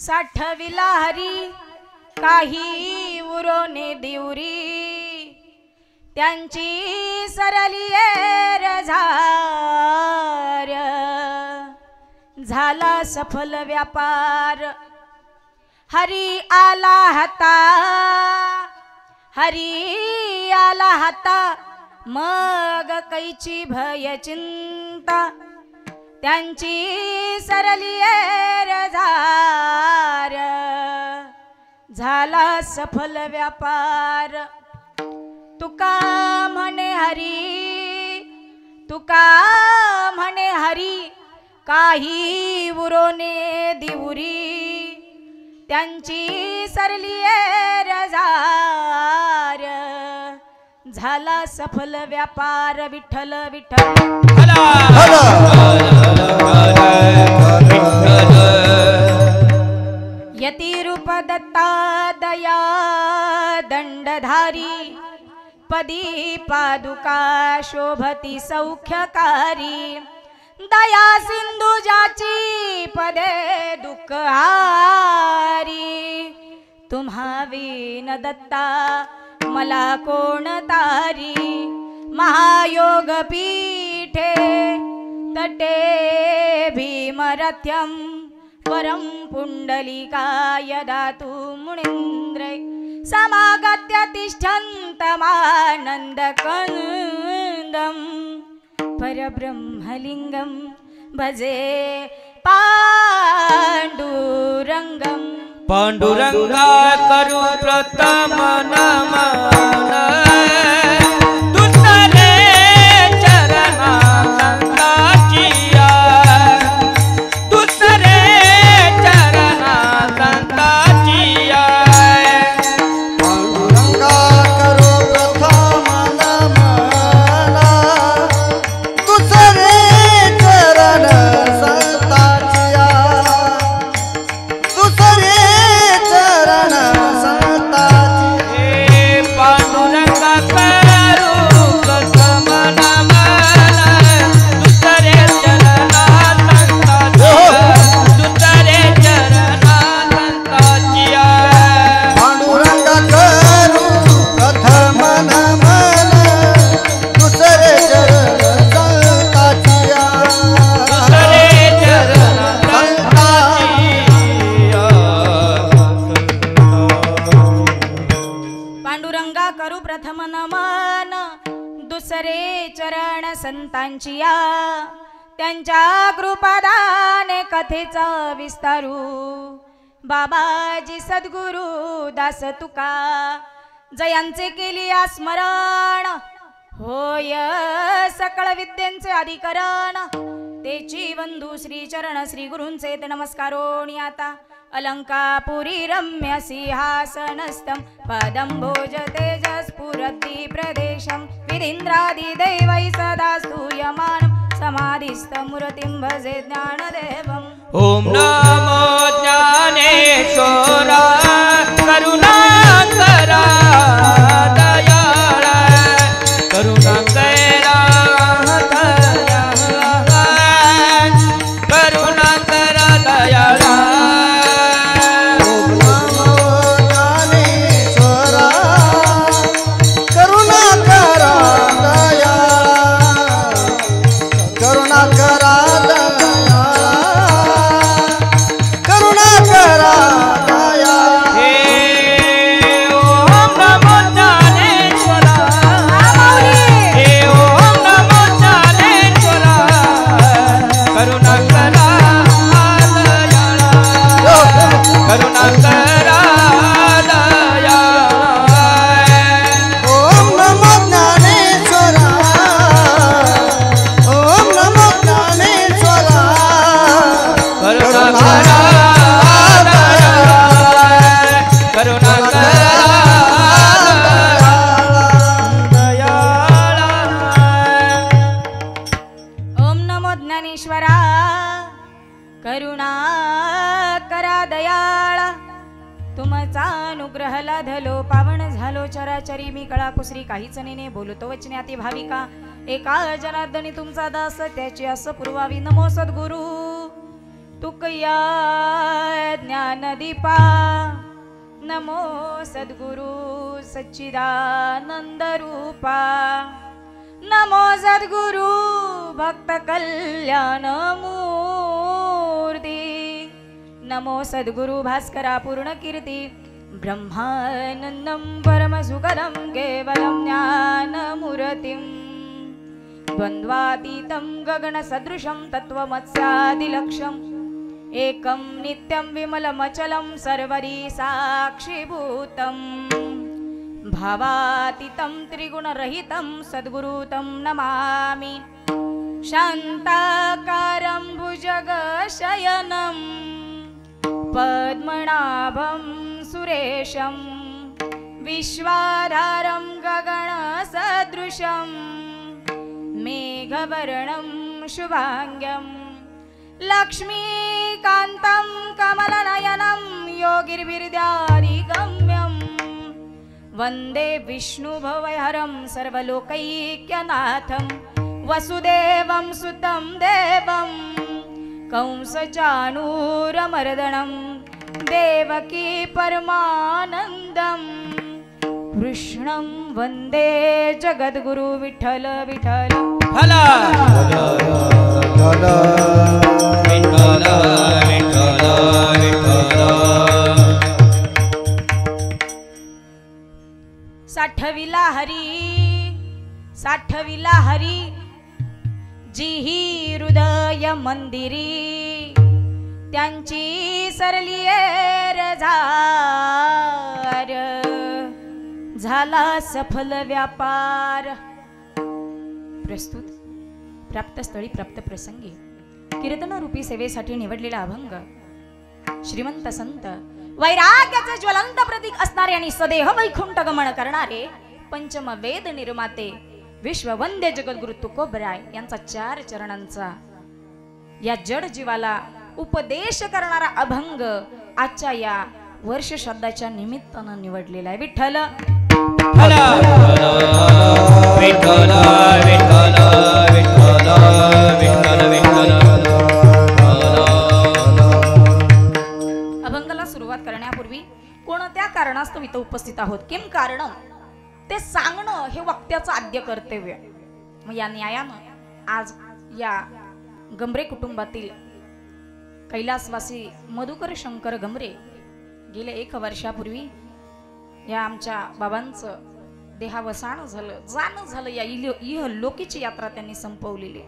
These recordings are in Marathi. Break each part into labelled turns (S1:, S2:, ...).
S1: साठविला हरी काही उरोने दिवरी त्यांची सरली रझार झाला सफल व्यापार हरी आला हाता हरी आला हाता मग कैची भय चिंता त्यांची सरली रझार झाला सफल व्यापार तुका म्हणे हरी काही उरोने दिवरी त्यांची सरली रझार झाला सफल व्यापार विठ्ठल विठ्ठल यती रूप दत्ता दया दंडधारी पदी पादुका शोभती सौख्यकारी दया सिंधू जाची पदे दुःखहारी तुम्हा विन दत्ता मला कोण तारी महायोग पीठे तटे भीमरथ्यम परम पुंडलिकाय दातु मुनीन्द्र समागत्य तिष्ठन्तमानन्दकन्दं परब्रह्मलिङ्गं भजे पाण्डुरङ्गं
S2: पांडुरंगा करू प्रथम नमन दुसरे चरणा संताचिया दुसरे चरणा संताचिया
S3: पांडुरंगा करू प्रथम नमन दुसरे चरण संताचिया दुसरे चरण संताची
S2: पांडुरंगा करू प्रथम नमन दुसरे चरणा संताचिया दुसरे चरणा संताचिया
S3: पांडुरंगा करू प्रथम नमन दुसरे चरण संताचिया
S2: दुसरे चरण
S1: पांडुरंगा करू प्रथम नमन दुसरे चरण संतांचिया त्यांच्या कृपादाने कथेचा विस्तारू बाबाजी सद्गुरु दास तुका जयांचे केली स्मरण होय सकळ विद्येंचे अधिकरण तेची बंधू श्री चरण श्री गुरूंचे ते नमस्कारोणी आता अलंकापुरी रम्य सिंहासनस्थं पदं भोज तेजस्फुरति प्रदेशं विधीन्द्रादि दैवै सदा स्तूयमानं समाधिस्थमूर्तिं भजे ज्ञानदेवम्
S2: ओम नमो ज्ञानेश्वरा करुणाकरा दयाळा करुणाकरा करुणाकरा दयाळा
S3: ज्ञानेश्वरा करुणा करा दया करुणा करा दया करुणा करा दया
S2: हे ओम नमो ज्ञानेश्वरा हे ओम नमो ज्ञानेश्वरा करुणाकरा दयाळा करुणाकरा दयाळा
S3: ओम नमो ज्ञानेश्वरा ओम नमो ज्ञानेश्वरा
S2: करुणाकरा दयाळा करुणाकरा दयाळा
S1: ओम नमो ज्ञानेश्वरा करुणा करा दयाळा तुमचा अनुग्रह लाधलो पावन झालो चराचरी मी कळा कुसरी काहीच नेने बोलतो वचने अति भाविका एका जनार्दनी तुमचा दास त्याची अस पुरवावी नमो सद्गुरु तुकया ज्ञानदीपा नमो सद्गुरु सच्चिदानंद रूपा नमो सद्गुरु भक्त कल्याण मूर्ती नमो सद्गुरु भास्करा पूर्ण कीर्ती ब्रह्मानंदं परमसुखदं केवलं ज्ञानमूर्तिं द्वन्द्वातीतं गगनसदृशं तत्त्वमस्यादिलक्ष्यम् एकं नित्यं विमलमचलं सर्वदी साक्षीभूतं भावातीतं त्रिगुणरहितं सद्गुरुतं नमामि शान्ताकारं भुजगशयनं पद्मनाभं सुरेशं विश्वाधारं गगनसदृशं मेघवर्णं शुभांग्यं लक्ष्मीकान्तं कमलनयनं योगिर्विद्यादिगम्यं वन्दे विष्णुभवहरं सर्वलोकैक्यनाथं वसुदेवं सुतं देवं कंसचाणूरमर्दनं देवकी परमानन्दं कृष्णं वन्दे जगद्गुरु विठ्ठल विठ्ठल
S2: हला
S3: विठ्ठल
S2: विठ्ठल विठ्ठल विठ्ठल
S1: साठविला हरी जिही हृदय मंदिरी त्यांची सरली रझार झाला सफल व्यापार. प्रस्तुत प्राप्तस्थळी प्राप्त प्रसंगी कीर्तनरूपी सेवेसाठी निवडलेला अभंग श्रीमंत संत वैराग्याचे ज्वलंत प्रतीक असणारे आणि सदेह वैकुंठ गमन करणारे पंचम वेद निर्माते विश्ववंद्य जगद्गुरु तुकोबराय यांचा 4 चरणांचा या जड जीवाला उपदेश करणारा अभंग आजच्या या वर्ष श्राद्धाच्या निमित्तानं निवडलेला आहे. विठ्ठल
S2: हला विठ्ठल विठ्ठल विठ्ठल विठ्ठल विठ्ठल
S1: अभंगाला सुरुवात करण्यापूर्वी कोणत्या कारणास्तव इथं उपस्थित आहोत, किम कारण ते सांगणं हे वक्त्याचं आद्य कर्तव्य. मग या न्यायानं आज या गमरे कुटुंबातील कैलासवासी मधुकर शंकर गमरे गेल्या 1 वर्षापूर्वी या आमच्या बाबांचं देहावसान झालं, जाणं झालं. या इह लोकीची यात्रा त्यांनी संपवलेली.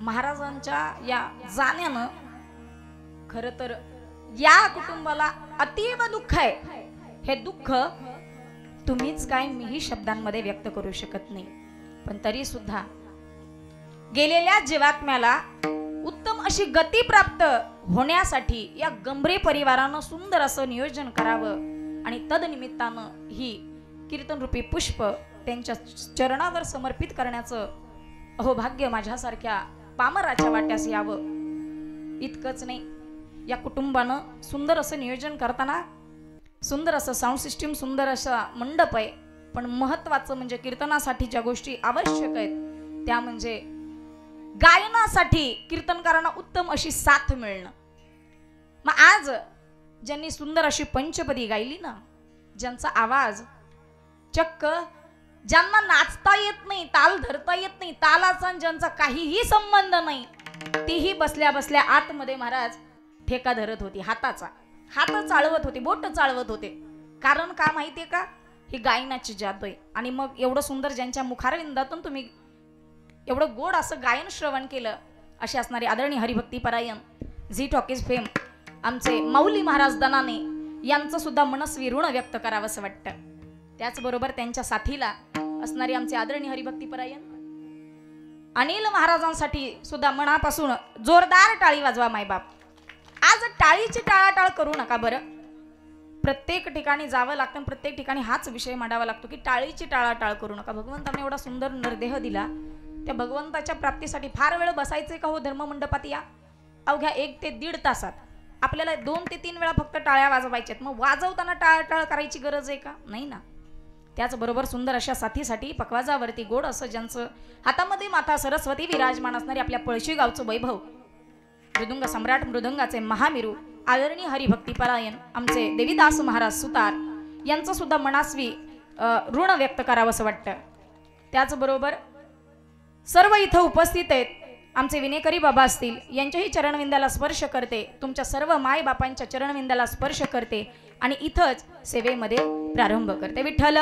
S1: महाराजांच्या या जाण्यानं खरं तर या कुटुंबाला अतीव दुःख आहे. हे दुःख तुम्हीच काय मीही शब्दांमध्ये व्यक्त करू शकत नाही. पण तरी सुद्धा गेलेल्या जीवात्म्याला उत्तम अशी गती प्राप्त होण्यासाठी या गंभीर परिवारानं सुंदर असं नियोजन करावं आणि तदनिमित्तानं ही कीर्तनरूपी पुष्प त्यांच्या चरणावर समर्पित करण्याचं अहोभाग्य माझ्यासारख्या पामराच्या वाट्यास यावं. इतकंच नाही, या कुटुंबानं सुंदर असं नियोजन करताना सुंदर असं साऊंड सिस्टीम, सुंदर असा मंडप आहे. पण महत्वाचं म्हणजे कीर्तनासाठी ज्या गोष्टी आवश्यक आहेत त्या म्हणजे गायनासाठी कीर्तनकारांना उत्तम अशी साथ मिळणं. मग आज ज्यांनी सुंदर अशी पंचपदी गायली ना, ज्यांचा आवाज चक्क ज्यांना नाचता येत नाही, ताल धरता येत नाही, तालाचा ज्यांचा काहीही संबंध नाही, तीही बसल्या बसल्या आतमध्ये महाराज ठेका धरत होती हाताचा. हात चालवत होते, बोट चालवत होते. कारण का माहितीये का? ही गायनाची जादू आहे. आणि मग एवढं सुंदर ज्यांच्या मुखारविंदातून तुम्ही एवढं गोड असं गायन श्रवण केलं, असे असणारे आदरणीय हरिभक्तीपरायण झी टॉकीज फेम आमचे माऊली महाराज दनाने यांचं सुद्धा मनस्वी ऋण व्यक्त करावं असं वाटतं. त्याचबरोबर त्यांच्या साथीला असणारे आमचे आदरणीय हरिभक्तीपरायण अनिल महाराजांसाठी सुद्धा मनापासून जोरदार टाळी वाजवा मायबाप. आज टाळीची टाळाटाळ करू नका बरं. प्रत्येक ठिकाणी जावं लागतं, प्रत्येक ठिकाणी हाच विषय मांडावा लागतो की टाळीची टाळाटाळ करू नका. भगवंताने एवढा सुंदर नरदेह दिला, त्या भगवंताच्या प्राप्तीसाठी फार वेळ बसायचे का हो धर्ममंडपात? या अवघ्या 1 ते 1.5 तासात आपल्याला 2 ते 3 वेळा फक्त टाळ्या वाजवायच्यात. मग वाजवताना टाळाटाळ करायची गरज आहे का? नाही ना. त्याचबरोबर सुंदर अशा साथीसाठी पकवाजावरती गोड असं ज्यांचं हातामध्ये माता सरस्वती विराजमान असणारी आपल्या पळशी गावचं वैभव मृदुंग सम्राट मृदंगाचे महामेरू आदरणीय हरिभक्तीपरायण आमचे देवीदास महाराज सुतार यांचं सुद्धा मनास्वी ऋण व्यक्त करावंसं वाटतं. त्याचबरोबर सर्व इथं उपस्थित आहेत आमचे विनेकरी बाबा असतील यांच्याही चरणविंदाला स्पर्श करते. तुमच्या सर्व माय बापांच्या चरणविंदाला स्पर्श करते आणि इथंच सेवेमध्ये प्रारंभ करते. विठ्ठल